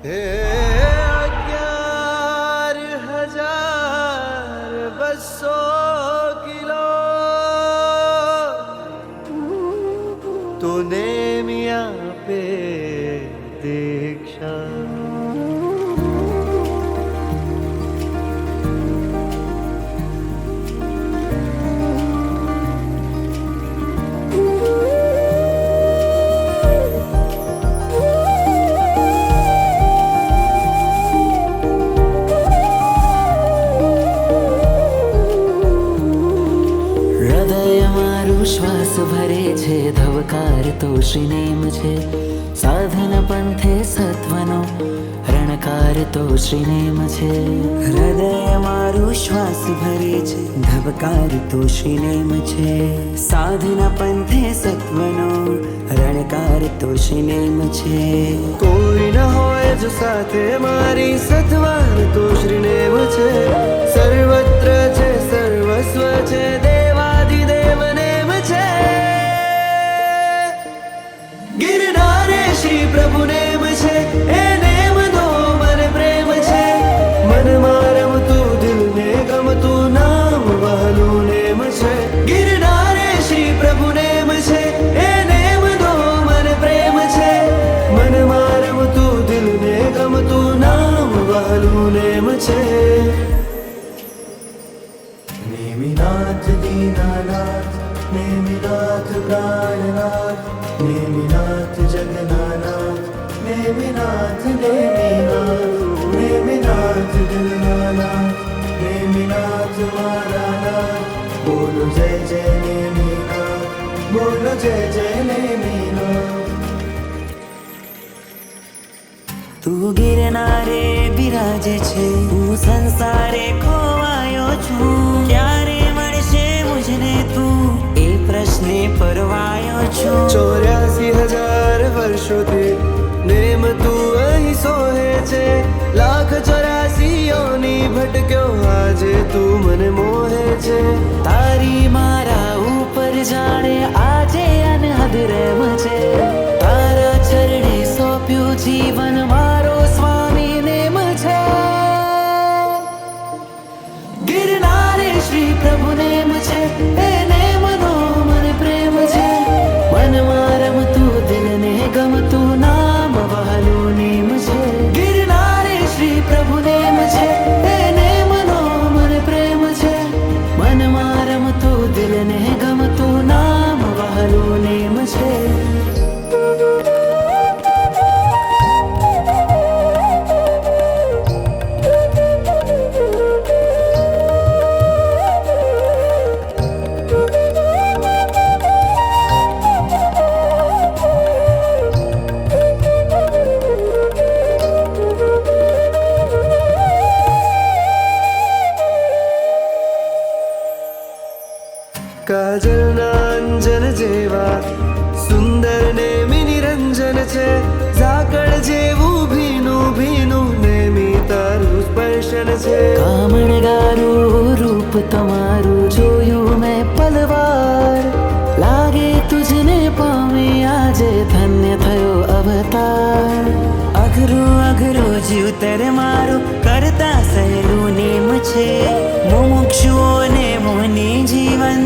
હે 11,200 કિલો તૂને મિયા પે દીક્ષા શ્વાસ ભરે છે ધબકાર તો શ્રીનેમ છે સાધન પંથે સત્વનો રણકાર તો શ્રીનેમ છે હૃદય મારું શ્વાસ ભરે છે ધબકાર તો શ્રીનેમ છે સાધન પંથે સત્વનો રણકાર તો શ્રીનેમ છે કોઈ ન હોય જો સાથે મારી સત્વાર તો શ્રીનેમ છે સર્વત્ર છે સર્વસ્વ છે દેવાદિદેવ નેમ છે ગિરનારે શ્રી પ્રભુ નેમ છે એ નેમ નો મને પ્રેમ છે મનમાં રમતું દિલને ગમતું નામ વહલું નેમ છે ગિરનારે શ્રી પ્રભુ નેમ છે એ નેમ નો મને પ્રેમ છે મનમાં રમતું દિલને ગમતું નામ વહલું નેમ છે નેમિનાથ દીનાનાથ નેમિનાથ પ્રાણનાથ નેમિનાથ જગન્નાથ નેમિનાથ નેમિનાથ દિલનાનાથ નેમિનાથ મારાનાથ બોલો જય જય નેમિનાથ બોલો જય જય નેમિનાથ તું ગિરનારે બિરાજે છે હું સંસારે ખોવાયો છું ક્યારે મળશે મુજને તું એ પ્રશ્ને પરવાયો છું 84,000 વર્ષોથી નેમ તું અહીં સોહે છે 1,84,000 યોની ભટક્યો આજે તું મને મોહે છે તારી મારા ઉપર જાણે આજે અનહદ રહેમ છે તારા ચરણે સોંપ્યું જીવન મારો સ્વામી નેમ છે ગિરનારે શ્રી પ્રભુ નેમ છે એ નેમનો મને પ્રેમ છે મનમાં રમતું દિલને ગમતું નામ વહાલું નેમ છે ગિરનારે શ્રી પ્રભુ નેમ છે એ નેમનો મને પ્રેમ છે મનમાં રમતું દિલને ગમતું નામ વહાલું નેમ છે કાજલના અંજન જેવા સુંદર નેમી નિરંજન છે ઝાકળ જેવું ભીનું ભીનું નેમી તારું સ્પર્શન છે કામણગારું રૂપ તમારું જોયું મેં પલવાર લાગે તુજને પામે આજે ધન્ય થયો અવતાર અઘરું અઘરું જીવતર મારું કરતા સહેલું નેમ છે મુમુક્ષુઓને મોની જીવન